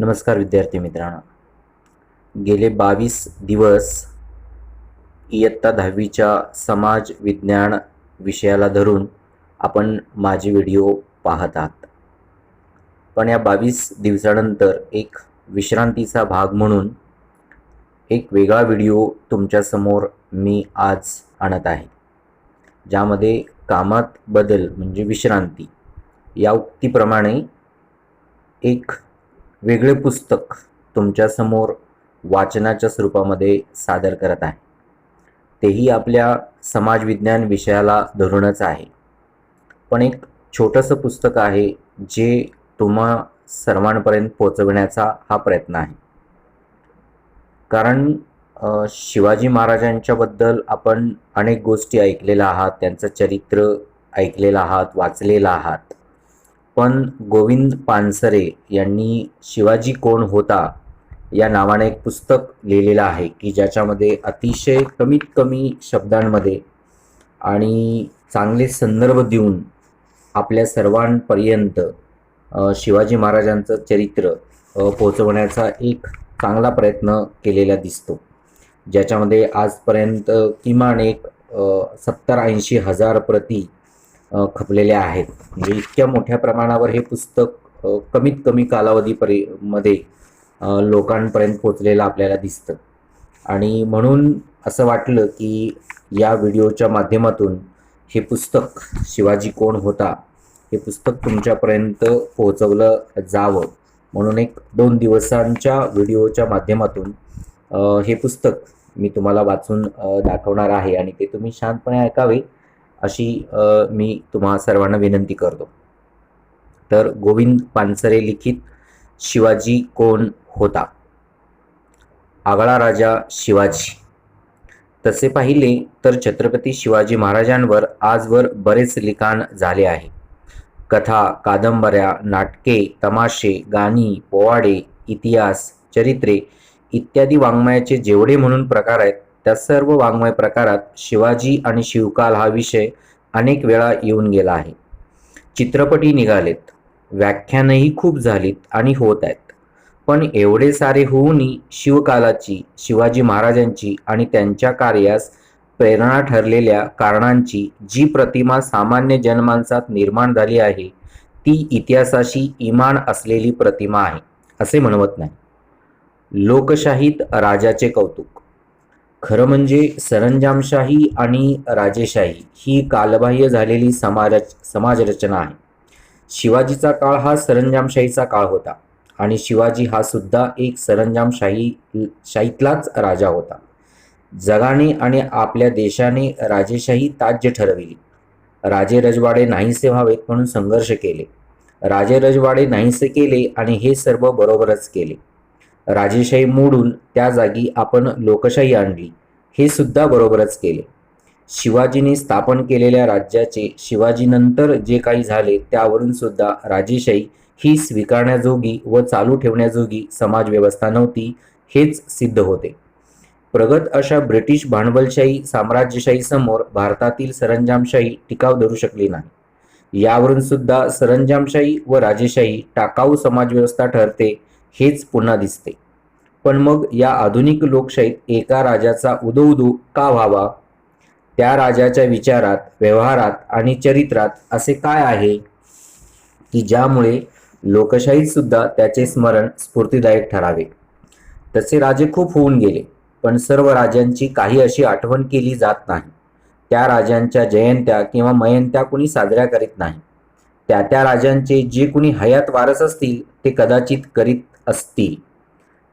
नमस्कार विद्यार्थी मित्रांनो. गेले 22 दिवस इयत्ता 10वीच्या समाज विज्ञान विषयाला धरून आपण माझे व्हिडिओ पाहत आहात. पण या 22 दिवसानंतर एक विश्रांतीचा भाग म्हणून एक वेगळा व्हिडिओ तुमच्यासमोर मी आज आणत आहे, ज्यामध्ये कामात बदल म्हणजे विश्रांती या उक्तीप्रमाणे एक वेगळे पुस्तक तुमच्यासमोर वाचनाच्या स्वरूपामध्ये सादर करत आहे. तेही आपल्या समाजविज्ञान विषयाला धरूनच आहे, पण एक छोटंसं पुस्तक आहे जे तुम्हा सर्वांपर्यंत पोहोचवण्याचा हा प्रयत्न आहे. कारण शिवाजी महाराजांच्याबद्दल आपण अनेक गोष्टी ऐकलेल्या आहात, त्यांचं चरित्र ऐकलेलं आहात, वाचलेलं आहात. पण गोविंद पानसरे यांनी शिवाजी कोण होता या नावाने एक पुस्तक लिहिलेलं आहे की ज्याच्यामध्ये अतिशय कमीत कमी शब्दांमध्ये आणि चांगले संदर्भ देऊन आपल्या सर्वांपर्यंत शिवाजी महाराजांचं चरित्र पोहोचवण्याचा एक चांगला प्रयत्न केलेला दिसतो, ज्याच्यामध्ये आजपर्यंत किमान एक 70-80 हजार प्रती खपलेल्या आहेत. म्हणजे इतक्या मोठ्या प्रमाणावर हे पुस्तक कमीत कमी कालावधीमध्ये लोकांपर्यंत पोचलेलं आपल्याला दिसतं. आणि म्हणून असं वाटलं की या व्हिडिओच्या माध्यमातून हे पुस्तक शिवाजी कोण होता हे पुस्तक तुमच्यापर्यंत पोहोचवलं जावं, म्हणून एक 2 दिवसांच्या व्हिडिओच्या माध्यमातून हे पुस्तक मी तुम्हाला वाचून दाखवणार आहे आणि ते तुम्ही शांतपणे ऐकावे अशी मी तुम्हा सर्वांना विनंती करतो. तर गोविंद पानसरे लिखित शिवाजी कोण होता. आगळा राजा शिवाजी. तसे पाहिले तर छत्रपती शिवाजी महाराजांवर आजवर बरेच लिखाण झाले आहे. कथा, कादंबऱ्या, नाटके, तमाशे, गाणी, पोवाडे, इतिहास, चरित्रे इत्यादी वाङ्मयाचे जेवढे म्हणून प्रकार आहेत त्या सर्व वाङ्मय प्रकारात शिवाजी आणि शिवकाल हा विषय अनेक वेळा येऊन गेला आहे. चित्रपटही निघालेत, व्याख्यानही खूप झालीत आणि होत आहेत. पण एवढे सारे होऊनही शिवकालाची, शिवाजी महाराजांची आणि त्यांच्या कार्यास प्रेरणा ठरलेल्या कारणांची जी प्रतिमा सामान्य जनमानसात निर्माण झाली आहे ती इतिहासाशी इमान असलेली प्रतिमा आहे असे म्हणवत नाही. लोकशाहीत राजाचे कौतुक. खरं म्हणजे सरंजामशाही आणि राजेशाही ही कालबाह्य झालेली समाजरचना आहे. शिवाजीचा काळ हा सरंजामशाहीचा काळ होता आणि शिवाजी हा सुद्धा एक सरंजामशाहीतलाच राजा होता. जगाने आणि आपल्या देशाने राजेशाही ताज्य ठरविली. राजे रजवाडे नाहीसे व्हावेत म्हणून संघर्ष केले. राजे रजवाडे नाहीसे केले आणि हे सर्व बरोबरच केले. राजेशाही मोडून त्या जागी आपण लोकशाही आणली, हे सुद्धा बरोबरच केले. शिवाजीने स्थापन केलेल्या राज्याचे शिवाजीनंतर जे काही झाले त्यावरून सुद्धा राजेशाही ही स्वीकारण्याजोगी व चालू ठेवण्याजोगी समाजव्यवस्था नव्हती हेच सिद्ध होते. प्रगत अशा ब्रिटिश भांडवलशाही साम्राज्यशाही समोर भारतातील सरंजामशाही टिकाव धरू शकली नाही. यावरून सुद्धा सरंजामशाही व राजेशाही टाकाऊ समाजव्यवस्था ठरते हेच पुन्हा दिसते. पण मग या आधुनिक लोकशाहीत एका राजाचा उदो का व्हावा? त्या राजाच्या विचारात, व्यवहारात आणि चरित्रात असे काय आहे की ज्यामुळे लोकशाहीत सुद्धा त्याचे स्मरण स्फूर्तिदायक ठरावे? तसे राजे खूप होऊन गेले, पण सर्व राजांची काही अशी आठवण केली जात नाही. त्या राजांच्या जयंत्या किंवा मयंत्या कुणी साजऱ्या करीत नाही. त्या राजांचे जे कुणी हयात वारस असतील ते कदाचित करीत असतील.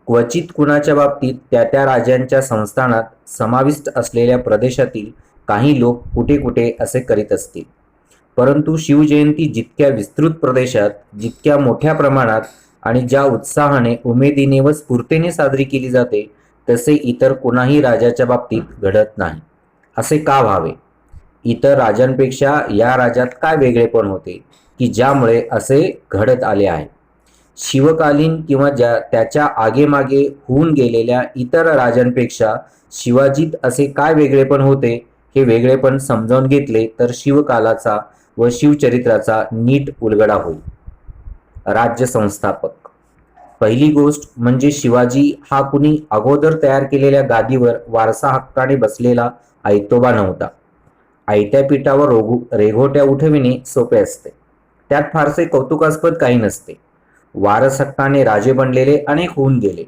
क्वचित कुणाच्या बाबतीत त्या राजांच्या संस्थानात समाविष्ट असलेल्या प्रदेशातील काही लोक कुठे कुठे असे करीत असतील. परंतु शिवजयंती जितक्या विस्तृत प्रदेशात, जितक्या मोठ्या प्रमाणात आणि ज्या उत्साहाने, उमेदीने व स्फूर्तीने साजरी केली जाते तसे इतर कुणाही राजाच्या बाबतीत घडत नाही. असे का व्हावे? इतर राजांपेक्षा या राज्यात काय वेगळेपण होते की ज्यामुळे असे घडत आले आहे? शिवकालीन किंवा त्याच्या आगेमागे होऊन गेलेल्या इतर राजांपेक्षा शिवाजीत असे काय वेगळेपण होते? हे वेगळेपण समजावून घेतले तर शिवकालाचा व शिवचरित्राचा नीट उलगडा होईल. राज्य संस्थापक. पहिली गोष्ट म्हणजे शिवाजी हा कुणी अगोदर तयार केलेल्या गादीवर वारसा हक्काने बसलेला ऐतोबा नव्हता. आयत्या पिठावर रेघोट्या उठविणे सोपे असते. त्यात फारसे कौतुकास्पद काही नसते. वारस हक्काने राजे बनलेले अनेक होऊन गेले.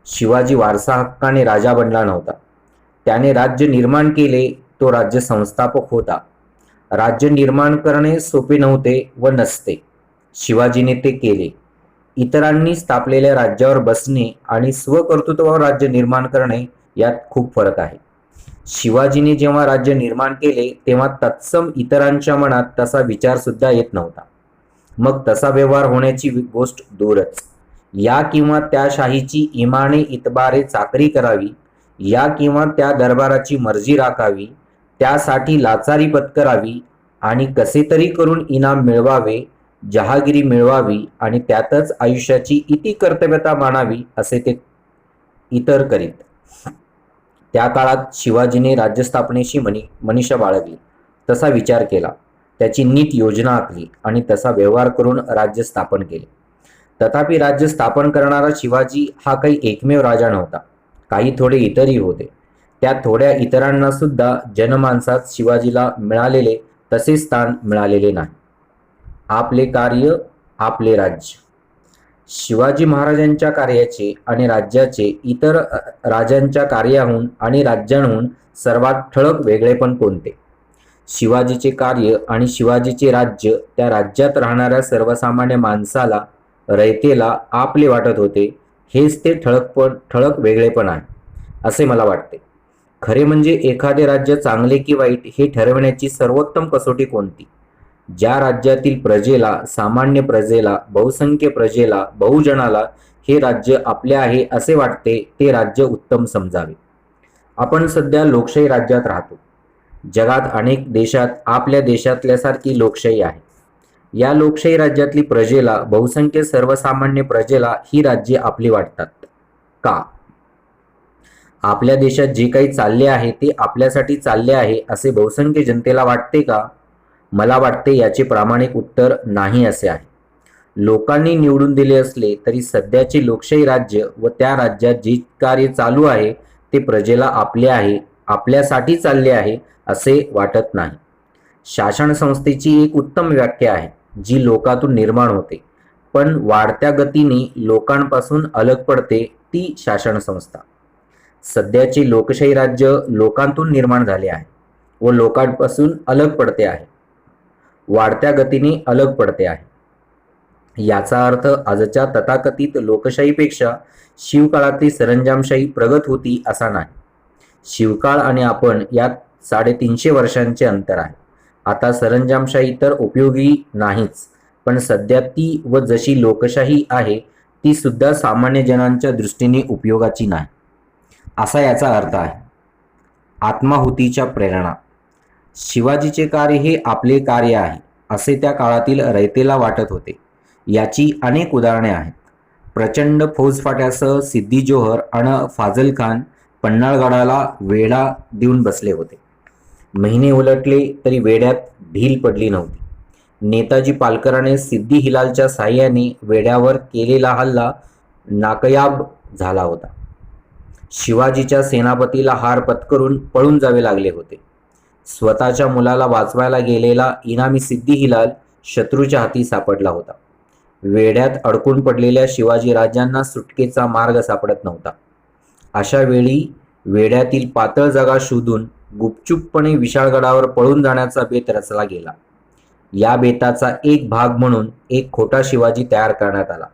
शिवाजी वारसा हक्काने राजा बनला नव्हता. त्याने राज्य निर्माण केले. तो राज्य संस्थापक होता. राज्य निर्माण करणे सोपे नव्हते व नसते. शिवाजीने ते केले. इतरांनी स्थापलेल्या राज्यावर बसणे आणि स्वकर्तृत्वावर राज्य निर्माण करणे यात खूप फरक आहे. शिवाजीने जेव्हा राज्य निर्माण केले तेव्हा तत्सम इतरांच्या मनात तसा विचार सुद्धा येत नव्हता. मग तसा व्यवहार होण्याची गोष्ट दूरच. या किंवा त्या शाहीची इमाने इतबारे चाकरी करावी, या किंवा त्या दरबाराची मर्जी राखावी, त्यासाठी लाचारी पत्करावी आणि कसे तरी करून इनाम मिळवावे, जहागिरी मिळवावी आणि त्यातच आयुष्याची इति कर्तव्यता मानावी असे ते इतर करीत. त्या काळात शिवाजीने राज्यस्थापनेशी मनीषा बाळगली, तसा विचार केला, त्याची नीट योजना आखली आणि तसा व्यवहार करून राज्य स्थापन केले. तथापि राज्य स्थापन करणारा शिवाजी हा काही एकमेव राजा नव्हता. काही थोडे इतरही होते. त्या थोड्या इतरांना सुद्धा जनमानसात शिवाजीला मिळालेले तसे स्थान मिळालेले नाही. आपले कार्य, आपले राज्य. शिवाजी महाराजांच्या कार्याचे आणि राज्याचे इतर राजांच्या कार्याहून आणि राज्यांहून सर्वात ठळक वेगळेपण कोणते? शिवाजीचे कार्य आणि शिवाजीचे राज्य त्या राज्यात राहणाऱ्या सर्वसामान्य माणसाला, रयतेला आपले वाटत होते. हेच ते ठळक वेगळेपण आहे असे मला वाटते. खरे म्हणजे एखादे राज्य चांगले की वाईट हे ठरविण्याची सर्वोत्तम कसोटी कोणती? ज्या राज्यातील प्रजेला, सामान्य प्रजेला, बहुसंख्य प्रजेला, बहुजनाला हे राज्य आपले आहे असे वाटते ते राज्य उत्तम समजावे. आपण सध्या लोकशाही राज्यात राहतो. जगात अनेक देशात आपल्या देशातल्यासारखी लोकशाही आहे. या लोकशाही राज्यातली प्रजेला, बहुसंख्य सर्वसामान्य प्रजेला ही राज्ये आपली वाटतात का? आपल्या देशात जे काही चालले आहे ते आपल्यासाठी चालले आहे असे बहुसंख्य जनतेला वाटते का? मला वाटते याचे प्रामाणिक उत्तर नाही असे आहे. लोकांनी निवडून दिले असले तरी सध्याचे लोकशाही राज्य व त्या राज्यात जे कार्य चालू आहे ते प्रजेला आपले आहे, आपल्यासाठी चालले आहे असे वाटत नाही. शासन संस्थेची एक उत्तम व्याख्या आहे जी लोकातून निर्माण होते पण वाढत्या गतीने लोकांपासून अलग पडते, ती शासन संस्था. सध्याचे लोकशाही राज्य लोकांतून निर्माण झाले आहे व लोकांपासून अलग पडते आहे, वाढत्या गतीने अलग पडते आहे. याचा अर्थ आजच्या तथाकथित लोकशाहीपेक्षा शिवकाळातली सरंजामशाही प्रगत होती असा नाही. शिवकाळ आणि आपण यात 350 वर्षांचे अंतर आहे. आता सरंजामशाही तर उपयोगी नाहीच, पण सध्या ती व जशी लोकशाही आहे ती सुद्धा सामान्य जनांच्या दृष्टीने उपयोगाची नाही असा याचा अर्थ आहे. आत्माहुतीच्या प्रेरणा. शिवाजीचे कार्य हे आपले कार्य आहे असे त्या काळातील रयतेला वाटत होते. याची अनेक उदाहरणे आहेत. प्रचंड फौजफाट्यासह सिद्दी जोहर आणि फाजल खान पन्हाळगडाला वेढा देऊन बसले होते. महिने उलटले तरी वेढ्यात ढील पडली नव्हती. नेताजी पालकराने सिद्दी हिलालच्या साह्याने वेढ्यावर केलेला हल्ला नाकयाब झाला होता. शिवाजीच्या सेनापतीला हार पत्करून पळून जावे लागले होते. स्वतःच्या मुलाला वाचवायला गेलेला इनामी सिद्दी हिलाल शत्रूच्या हाती सापडला होता. वेढ्यात अडकून पडलेल्या शिवाजी राजांना सुटकेचा मार्ग सापडत नव्हता. अशा वेळी वेढ्यातील पातळ जागा शोधून गुपचूपपणे विशाळगडावर पळून जाण्याचा बेत रचला गेला. या बेताचा एक भाग म्हणून एक खोटा शिवाजी तयार करण्यात आला.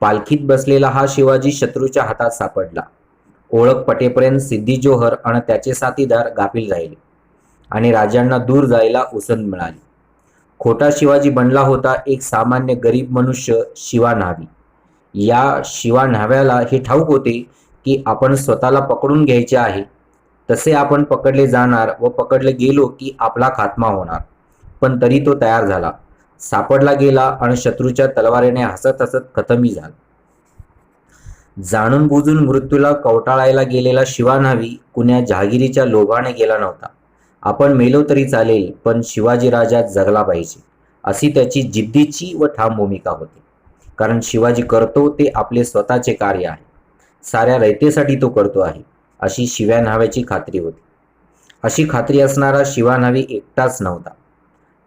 पालखीत बसलेला हा शिवाजी शत्रूच्या हातात सापडला. ओळख पटेपर्यंत सिद्दी जोहर आणि त्याचे साथीदार गाफील राहिले आणि राजांना दूर जायला उसंत मिळाली. खोटा शिवाजी बनला होता एक सामान्य गरीब मनुष्य, शिवा न्हावी. या शिवा न्हाव्याला हे ठाऊक होते की आपण स्वतःला पकडून घ्यायचे आहे, तसे आपण पकडले जाणार व पकडले गेलो की आपला खात्मा होणार. पण तरी तो तयार झाला, सापडला गेला आणि शत्रूच्या तलवारीने हसत हसत खतमी झाला. जाणून बुजून मृत्यूला कवटाळायला गेलेला शिवा न्हावी कुण्या जहागिरीच्या लोभाने गेला नव्हता. आपण मेलो तरी चालेल पण शिवाजी राजा जगला पाहिजे अशी त्याची जिद्दीची व ठाम भूमिका होती. कारण शिवाजी करतो ते आपले स्वतःचे कार्य आहे, साऱ्या रयतेसाठी तो करतो आहे, अशी शिव्या न्हाव्याची खात्री होती. अशी खात्री असणारा शिवा न्हावी एकटाच नव्हता.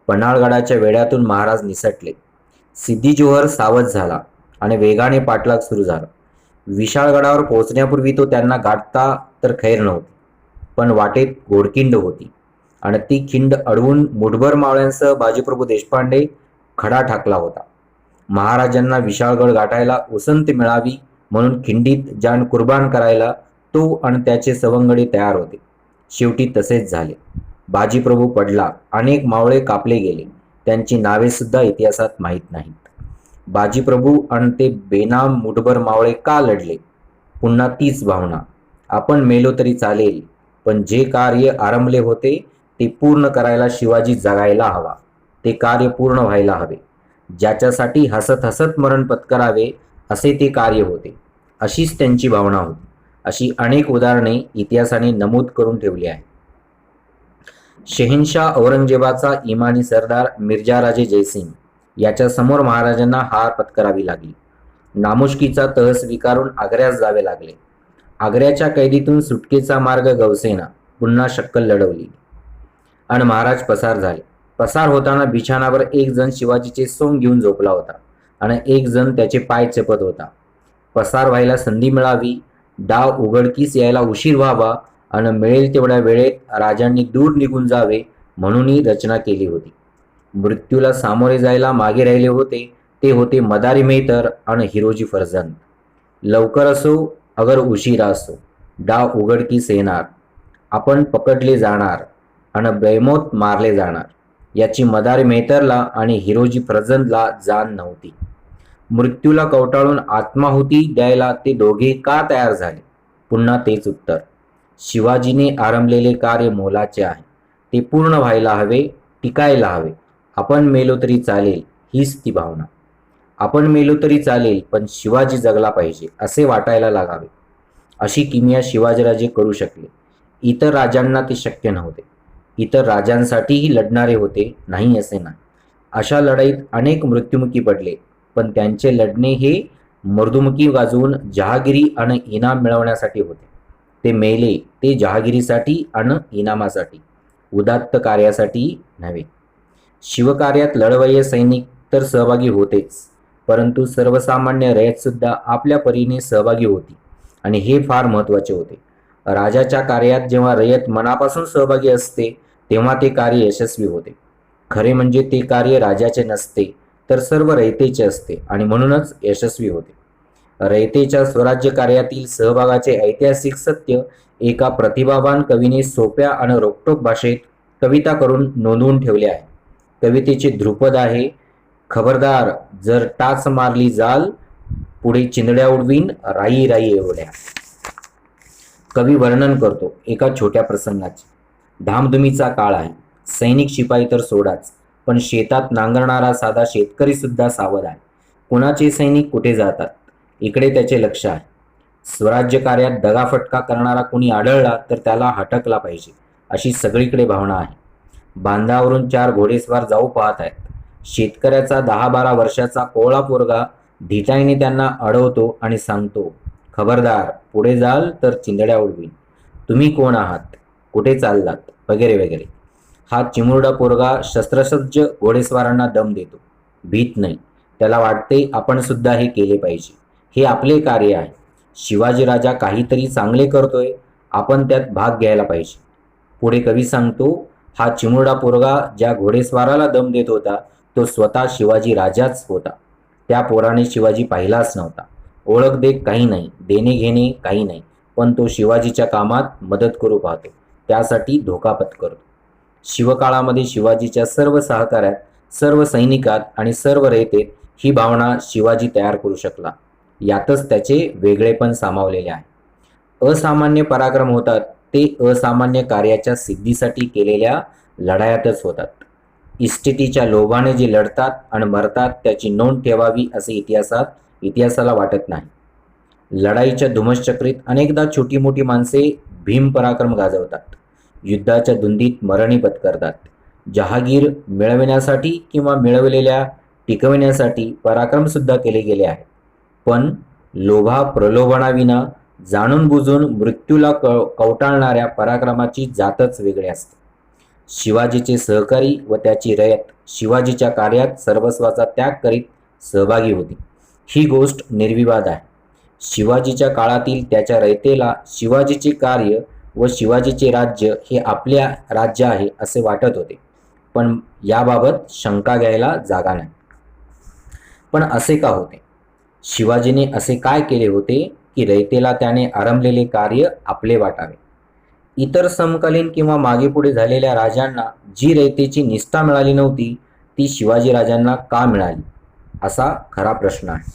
पन्हाळगडाच्या वेढ्यातून महाराज निसटले. सिद्धी जोहर सावध झाला आणि वेगाने पाठलाग सुरू झाला. विशाळगडावर पोहोचण्यापूर्वी तो त्यांना गाठता तर खैर नव्हती, पण वाटेत घोडखिंड होती आणि ती खिंड अडवून मुठभर मावळ्यांसह बाजीप्रभू देशपांडे खडा ठाकला होता. महाराजांना विशाळगड गाठायला उसंत मिळावी म्हणून खिंडीत जान कुर्बान करायला तो आणि त्याचे सवंगडी तयार होते. शेवटी तसेच झाले. बाजीप्रभू पडला. अनेक मावळे कापले गेले. त्यांची नावे सुद्धा इतिहासात माहीत नाहीत. बाजीप्रभू आणि ते बेनाम मुठभर मावळे का लढले? पुन्हा तीच भावना, आपण मेलो तरी चालेल, पण जे कार्य आरंभले होते ते पूर्ण करायला शिवाजी जगायला हवा. ते कार्य पूर्ण व्हायला हवे. ज्याच्यासाठी हसत हसत मरण पत्करावे असे ते कार्य होते. अशीच त्यांची भावना होती. अशी अनेक उदाहरणे इतिहासाने नमूद करून ठेवली आहेत. शहेनशाह औरंगजेबाचा इमानी सरदार मिर्जाराजे जयसिंग याच्या समोर महाराजांना हार पत्करावी लागली. नामुष्कीचा तह स्वीकारून आग्र्यास जावे लागले. आग्र्याच्या कैदीतून सुटकेचा मार्ग गवसेना पुन्हा शक्कल लढवली आणि महाराज पसार झाले. पसार होताना बिछाणावर एक जण शिवाजीचे सोंग घेऊन झोपला होता आणि एक जण त्याचे पाय चपत होता. पसार व्हायला संधी मिळावी, डाव उघडकीस यायला उशीर व्हावा आणि मिळेल तेवढ्या वेळेत राजांनी दूर निघून जावे म्हणून ही रचना केली होती. मृत्यूला सामोरे जायला मागे राहिले होते ते होते मदारी मेहतर आणि हिरोजी फर्जंद. लवकर असो अगर उशिरा असो, डाव उघडकीस येणार, आपण पकडले जाणार आणि बेमोत मारले जाणार याची मदारी मेहतरला आणि हिरोजी फर्जंदला जाण नव्हती. मृत्यूला कवटाळून आत्माहुती द्यायला ते दोघे का तयार झाले? पुन्हा तेच उत्तर, शिवाजीने आरंभलेले कार्य मोलाचे आहे. ते पूर्ण व्हायला हवे, टिकायला हवे. आपण मेलो तरी चालेल हीच ती भावना. आपण मेलो तरी चालेल पण शिवाजी जगला पाहिजे असे वाटायला लागावे. अशी किमया शिवाजीराजे करू शकले. इतर राजांना ते शक्य नव्हते. इतर राजांसाठीही लढणारे होते, नाही असे नाही. अशा लढाईत अनेक मृत्युमुखी पडले, पण त्यांचे लढणे हे मर्दुमकी गाजवून जहागिरी आणि इनाम मिळवण्यासाठी होते. ते मेले ते जहागिरीसाठी आणि इनामासाठी, उदात्त कार्यासाठी नव्हे. शिवकार्यात लढवय्ये सैनिक तर सहभागी होतेच, परंतु सर्वसामान्य रयत सुद्धा आपल्या परीने सहभागी होती आणि हे फार महत्त्वाचे होते. राजाच्या कार्यात जेव्हा रयत मनापासून सहभागी असते तेव्हा ते कार्य यशस्वी होते. खरे म्हणजे ते कार्य राजाचे नसते तर सर्व रयतेचे असते आणि म्हणूनच यशस्वी होते. रयतेच्या स्वराज्य कार्यातील सहभागाचे ऐतिहासिक सत्य एका प्रतिभावान कवीने सोप्या आणि रोखठोक भाषेत कविता करून नोंदवून ठेवले आहे. कवितेचे ध्रुपद आहे, खबरदार जर टाच मारली जाल, पुढे चिंधड्या उडवीन राई राई एवढ्या. कवी वर्णन करतो एका छोट्या प्रसंगाचे. धामधुमीचा काळ आहे. सैनिक शिपाई तर सोडाच, पण शेतात नांगरणारा साधा शेतकरी सुद्धा सावध आहे. कुणाचे सैनिक कुठे जातात इकडे त्याचे लक्ष आहे. स्वराज्य कार्यात दगाफटका करणारा कोणी आढळला तर त्याला हटकला पाहिजे अशी सगळीकडे भावना आहे. बांधावरून 4 घोडेस्वार जाऊ पाहत आहेत. शेतकऱ्याचा 10-12 वर्षाचा कोवळा पोरगा ढिटाईने त्यांना अडवतो आणि सांगतो, खबरदार पुढे जाल तर चिंधड्या उडवीन. तुम्ही कोण आहात, कुठे चाललात, वगैरे वगैरे. हा चिमुरडा पोरगा शस्त्रसज्ज घोडेस्वारांना दम देतो. भीत नाही. त्याला वाटते आपण सुद्धा हे केले पाहिजे. हे आपले कार्य आहे. शिवाजी राजा काहीतरी चांगले करतोय, आपण त्यात भाग घ्यायला पाहिजे. पुढे कवी सांगतो, हा चिमुरडा पोरगा ज्या घोडेस्वाराला दम देत होता तो स्वतः शिवाजी राजाच होता. त्या पोराने शिवाजी पाहिलाच नव्हता. ओळख देख काही नाही, देणे घेणे काही नाही, पण तो शिवाजीच्या कामात मदत करू पाहतो, त्यासाठी धोका पत्करतो. शिवकाळामध्ये शिवाजीच्या सर्व सहकार्यात, सर्व सैनिकात आणि सर्व रयतेत ही भावना शिवाजी तयार करू शकला. यातच त्याचे वेगळेपण सामावलेले आहे. असामान्य पराक्रम होतात ते असामान्य कार्याच्या सिद्धीसाठी केलेल्या लढायातच होतात. इस्टेटीच्या लोभाने जे लढतात आणि मरतात त्याची नोंद ठेवावी असे इतिहासाला वाटत नाही. लढाईच्या धुमश्चक्रीत अनेकदा छोटी मोठी माणसे भीम पराक्रम गाजवतात. युद्धाच्या धुंदीत मरणी पत्करतात. जहागीर मिळविण्यासाठी किंवा मिळवलेल्या टिकविण्यासाठी पराक्रम सुद्धा केले गेले आहेत. पण लोभा प्रलोभनाविना जाणून बुजून मृत्यूला कवटाळणाऱ्या पराक्रमाची जातच वेगळी असते. शिवाजीचे सहकारी व त्याची रयत शिवाजीच्या कार्यात सर्वस्वाचा त्याग करीत सहभागी होती. ही गोष्ट निर्विवाद आहे. शिवाजीच्या काळातील त्याच्या रयतेला शिवाजीचे कार्य व शिवाजीचे राज्य हे आपले राज्य आहे असे वाटत होते. पण याबाबत शंका घ्यायला जागा नाही. पण असे का होते? शिवाजीने असे काय केले होते की रयतेला त्याने आरंभलेले कार्य आपले वाटावे? इतर समकालीन किंवा मागे पुढे झालेल्या राजांना जी रयतेची निष्ठा मिळाली नव्हती ती शिवाजी राजांना का मिळाली, असा खरा प्रश्न आहे.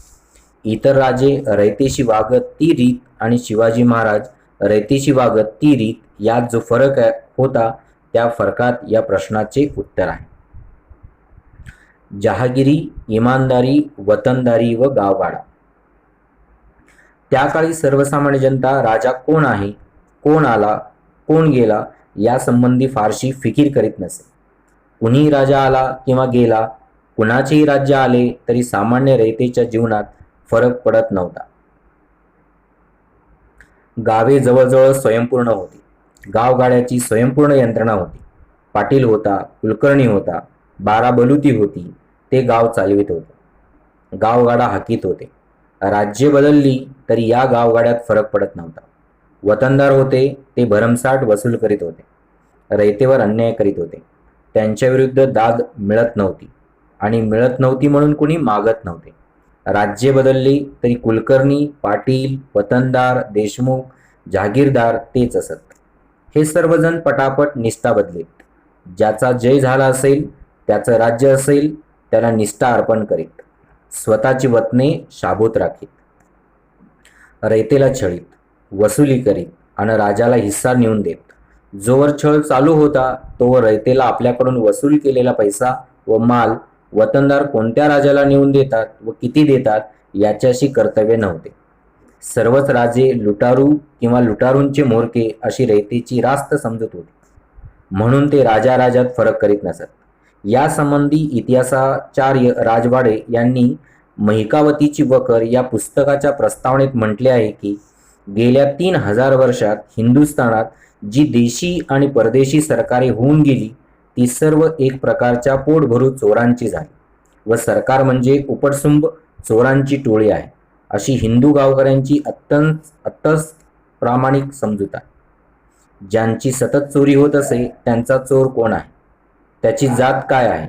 इतर राजे रयतेशी वागत ती रीत आणि शिवाजी महाराज रयतेशी वागत ती रीत यात जो फरक होता त्या फरकात या प्रश्नाचे उत्तर आहे. जहागिरी, इमानदारी, वतनदारी व गावगाडा. त्या काळी सर्वसामान्य जनता राजा कोण आहे, कोण आला, कोण गेला यासंबंधी फारशी फिकीर करीत नसे. कुणीही राजा आला किंवा गेला, कुणाचेही राज्य आले तरी सामान्य रयतेच्या जीवनात फरक पडत नव्हता. गावे जवळजवळ स्वयंपूर्ण होती. गावगाड्याची स्वयंपूर्ण यंत्रणा होती. पाटील होता, कुलकर्णी होता, 12 बलुती होती, ते गाव चालवित होते. गावगाडा हाकीत होते. राज्ये बदलली तरी या गावगाड्यात फरक पडत नव्हता. वतनदार होते, ते भरमसाठ वसूल करीत होते, रयतेवर अन्याय करीत होते. त्यांच्या विरुद्ध दाद मिळत नव्हती आणि मिळत नव्हती म्हणून कुणी मागत नव्हते. राज्ये बदलली तरी कुलकर्णी, पाटील, वतनदार, देशमुख, जहागीरदार तेच असत. हे सर्वजण पटापट निष्ठा बदलीत. ज्याचा जय झाला असेल, त्याचं राज्य असेल, त्याला निष्ठा अर्पण करीत, स्वतःची वतने शाबूत राखीत. रयतेला छळीत, वसुली करीत आणि राजाला हिस्सा नेऊन देत. जोवर छळ चालू होता तोवर रयतेला आपल्याकडून वसूल केलेला पैसा व माल वतनदार कोणत्या राजाला नेऊन देतात व किती देतात याच्याशी कर्तव्य नव्हते. सर्वच राजे लुटारू किंवा लुटारूंचे म्होरके अशी रयतेची रास्त समजत होती. म्हणून ते राजात फरक करीत नसत. यासंबंधी इतिहासाचार्य राजवाडे यांनी महिकावतीची वकर या पुस्तकाच्या प्रस्तावनेत म्हटले आहे की गेल्या 3000 वर्षात हिंदुस्थानात जी देशी आणि परदेशी सरकारे होऊन गेली ती सर्व एक प्रकारच्या पोटभरू चोरांची झाली व सरकार म्हणजे उपटसुंब चोरांची टोळी आहे अशी हिंदू गावकऱ्यांची अत्यंत प्रामाणिक समजूत आहे. ज्यांची सतत चोरी होत असे त्यांचा चोर कोण आहे, त्याची जात काय आहे,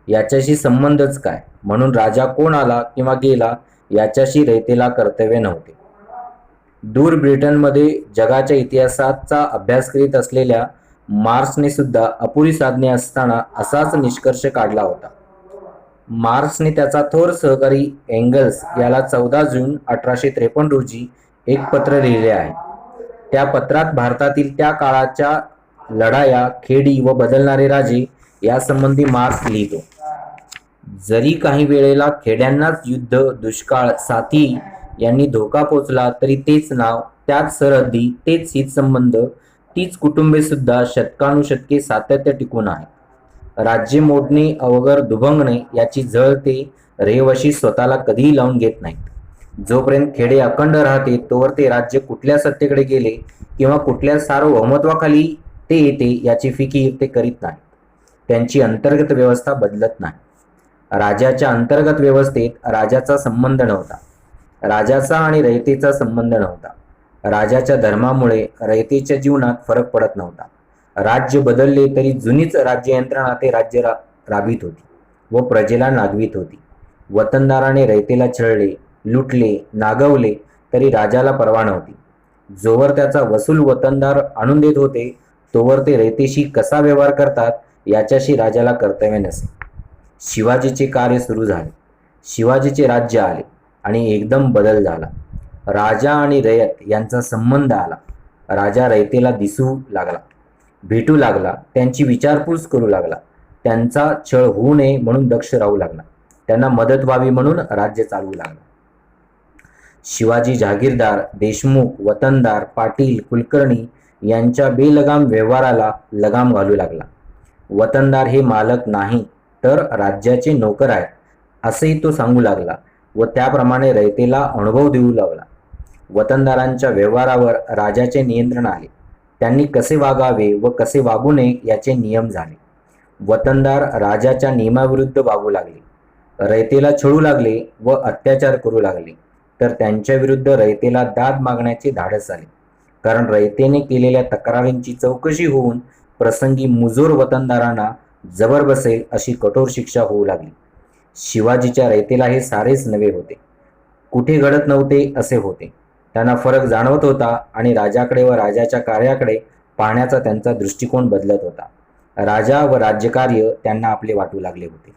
याच्याशी संबंधच काय, म्हणून राजा कोण आला किंवा गेला याच्याशी रयतेला कर्तव्य नव्हते. दूर ब्रिटनमध्ये जगाच्या इतिहासाचा अभ्यास करीत असलेल्या मार्क्सने सुद्धा अपुरी साधने असताना असाच निष्कर्ष काढला होता. मार्क्सने त्याचा थोर सहकारी एंगल्स याला 14 जून 1853 रोजी एक पत्र लिहिले आहे. त्या पत्रात भारतातील त्या काळाच्या लढाया, खेडी व बदलणारे राजे यासंबंधी मार्क्स लिहितो. जरी काही वेळेला खेड्यांनाच युद्ध, दुष्काळ, साथी यांनी धोका पोचला तरी तेच नाव, त्याच सरहद्दी, तेच हितसंबंध, तीच कुटुंबे सुद्धा शतकानुशतके सातत्य टिकून आहे. राज्य मोडणे अवघर दुभंगणे याची झळ ते रहिवाशी स्वतःला कधीही लावून घेत नाहीत. जोपर्यंत खेडे अखंड राहते तोवर ते राज्य कुठल्या सत्तेकडे गेले किंवा कुठल्या सार्वभौमत्वाखाली ते येते याची फिकीर ते करीत नाहीत. त्यांची अंतर्गत व्यवस्था बदलत नाही. राजाच्या अंतर्गत व्यवस्थेत राजाचा संबंध नव्हता. राजाचा आणि रयतेचा संबंध नव्हता. राजाच्या धर्मामुळे रयतेच्या जीवनात फरक पडत नव्हता. राज्य बदलले तरी जुनीच राज्य यंत्रणा ते राज्य राबवित होती व प्रजेला नागवित होती. वतनदाराने रयतेला छळले, लुटले, नागवले तरी राजाला पर्वा नव्हती. जोवर त्याचा वसूल वतनदार आणून देत होते तोवर ते रयतेशी कसा व्यवहार करतात याच्याशी राजाला कर्तव्य नसे. शिवाजीचे कार्य सुरू झाले. शिवाजीचे राज्य आले आणि एकदम बदल झाला. राजा आणि रयत यांचा संबंध आला. राजा रयतेला दिसू लागला, भेटू लागला, त्यांची विचारपूस करू लागला. त्यांचा छळ होऊ नये म्हणून दक्ष राहू लागला. त्यांना मदत व्हावी म्हणून राज्य चालवू लागला. शिवाजी जहागीरदार, देशमुख, वतनदार, पाटील, कुलकर्णी यांच्या बेलगाम व्यवहाराला लगाम घालू लागला. वतनदार हे मालक नाही तर राज्याचे नोकर आहेत. असेही तो सांगू लागला व त्याप्रमाणे रयतेला अनुभव देऊ लागला. वतनदारांच्या व्यवहारावर राजाचे नियंत्रण आले. त्यांनी कसे वागावे व कसे वागू नये याचे नियम झाले. वतनदार राजाच्या नियमाविरुद्ध वागू लागले, रयतेला छळू लागले व अत्याचार करू लागले, तर त्यांच्या विरुद्ध रयतेला दाद मागण्याचे धाडस झाले. कारण रयतेने केलेल्या तक्रारींची चौकशी होऊन प्रसंगी मुजोर वतनदारांना जबर बसेल अशी कठोर शिक्षा होऊ लागली. शिवाजीच्या रयतेला हे सारेच नवे होते. कुठे घडत नव्हते असे होते. त्यांना फरक जाणवत होता आणि राजाकडे व राजाच्या कार्याकडे पाहण्याचा त्यांचा दृष्टिकोन बदलत होता. राजा व राज्यकार्य त्यांना आपले वाटू लागले होते.